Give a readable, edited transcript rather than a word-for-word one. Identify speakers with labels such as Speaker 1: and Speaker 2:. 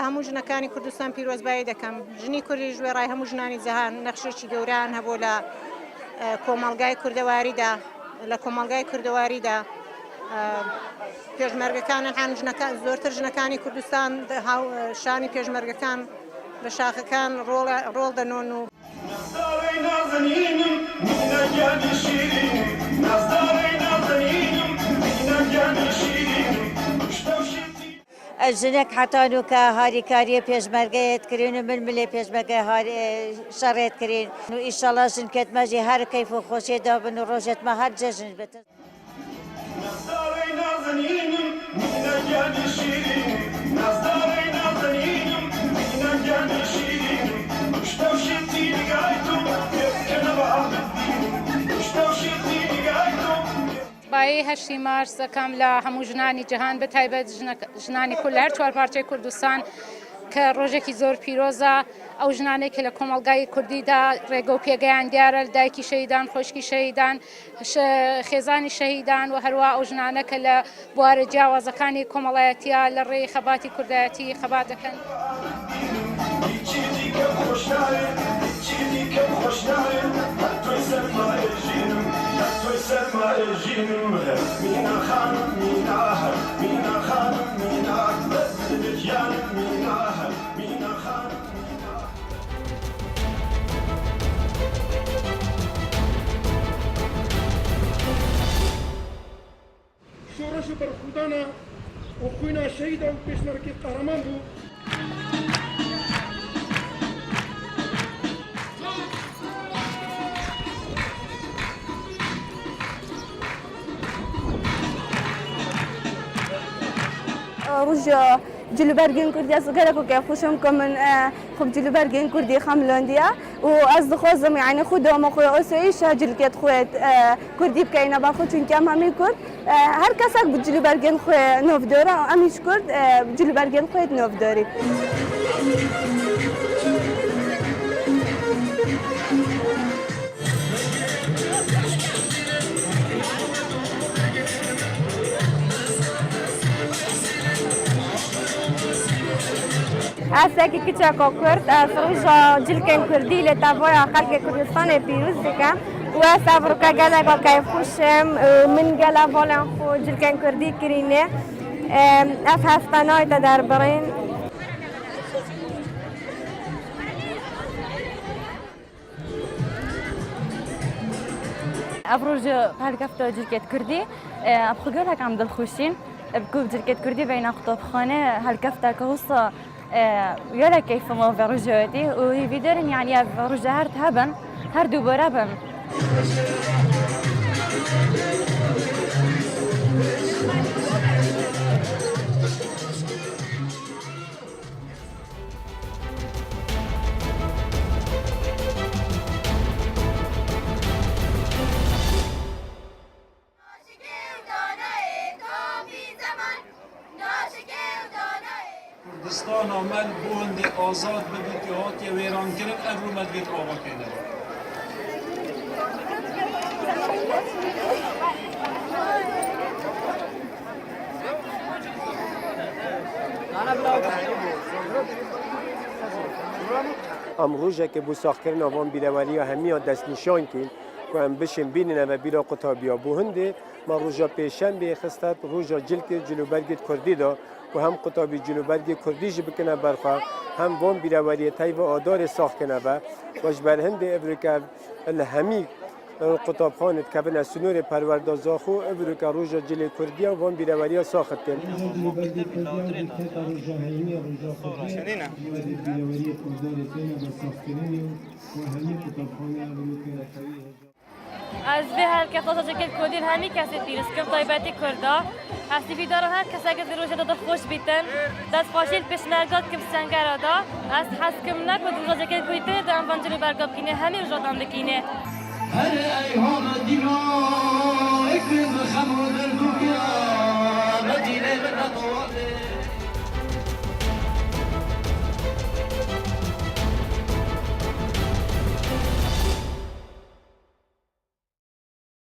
Speaker 1: هەموو ژنەکانی کوردستان پیرۆزبایی دەکەم. ژنی کوردی ژوێڕای هەموو ژنانی جەهان نەخشێکی گەورەیان هەبوو لە کۆمەڵگای کوردەواریدا لە کۆمەڵگای کوردەواریدا پێشمەرگەکانیان زۆرتر ژنەکانی کوردستان شانی پێشمەرگەکان لە شاخەکان ڕۆڵ دەنۆن و
Speaker 2: ژنێک حتانو کە هاریکاریە پێشمەرگەیەت کردین و ململێ پێشمەرگە شەڕێت کردین و ئیشەڵا ژنکەت مەژی هەر کەیف و خۆشیێدا بن و ڕۆژێتمە هەر جەژن بێتە
Speaker 3: بای 8 مارس دەکەم لە هەموو ژنانی جەهان بەتایبەت ژنانی کورد لە هەر چوار پارچەی کوردستان کە ڕۆژێکی زۆر پیرۆزە ئەو ژنانێک کە لە کۆمەڵگای کوردیدا ڕێگە و پێگەیان دیارە دایکی شەهیدان خۆشکی شەهیدان خێزانی شەهیدان و هەروە ئەو ژنانە کە لە بوارە جیاوازەکانی کۆمەڵایەتیە لە ڕێی خەباتی کوردایەتی خەبات دەکەن.
Speaker 4: شورش برخودانه و خوینا شهید و پیشمرکی قهرمان بود.
Speaker 5: روز جلوبرگین کردی از گرک و که خوشم که من خوب جلوبرگین کردی خملاندیا و از دخوازم یعنی خودم خوی آسایش جلکت خویت کردی بکینا با خود چون کم همی کرد هر کس اک جلوبرگین خوی نو داره امیش کرد جلوبرگین خویت نو داری.
Speaker 6: ئاساکی کچاکۆ کورد فڕۆژە جلکەن کوردی لە تاڤۆیا خەڵکی کوردستانی پیرۆز دەکەم و سافڕکە گەلێکۆ کایفخوشم من گەلا بۆڵیان خۆ جلکەن کوردی کرینێ ئەف هەستانۆیتە دەربڕین
Speaker 5: افروج هالكفتة جلكت كردي ابخجر هك عم دلخوشين بكوب جلكت كردي بين خطب خانة هالكفتة كوصة يلا كيف ما فرجاتي وهي فيدرن يعني فرجة هرت هبن هر دوباره بن
Speaker 7: کردستان آمد بوند آزاد ببید که هاتی ویران کرد ارومد بید آقا کنه
Speaker 8: ام روزه که بو ساختن آوان بیروانی همی دست نشان کن و هم بشن بینن و بیرا قطابیا بوهنده ما روزا پیشن به خستت روزا جلک جلوبرگت کردی دا و هم قطابی جلوبرگ کردیش بکنه برخواه هم وان بیروانی تای و آدار ساخت کنه و واش برهند ابرکه الهمی قطاب خانت که بنا سنور پروردازاخو ابرکه روزا جل کردی و وان بیروانی ساخت کن
Speaker 6: از به هر کس از جلکت کردی همی کسی پیروز کم طایباتی کرده هستی بیدارن هر کسی که روزه داده خوش بیتن دست پاشیل پیشنهاد کم سنگرا دا از حس کم نکود روزه جلکت کردی دام بانجلو برگاب کینه همی روزه دام بکینه
Speaker 4: هر ایهان دینا اکرم خمر در دنیا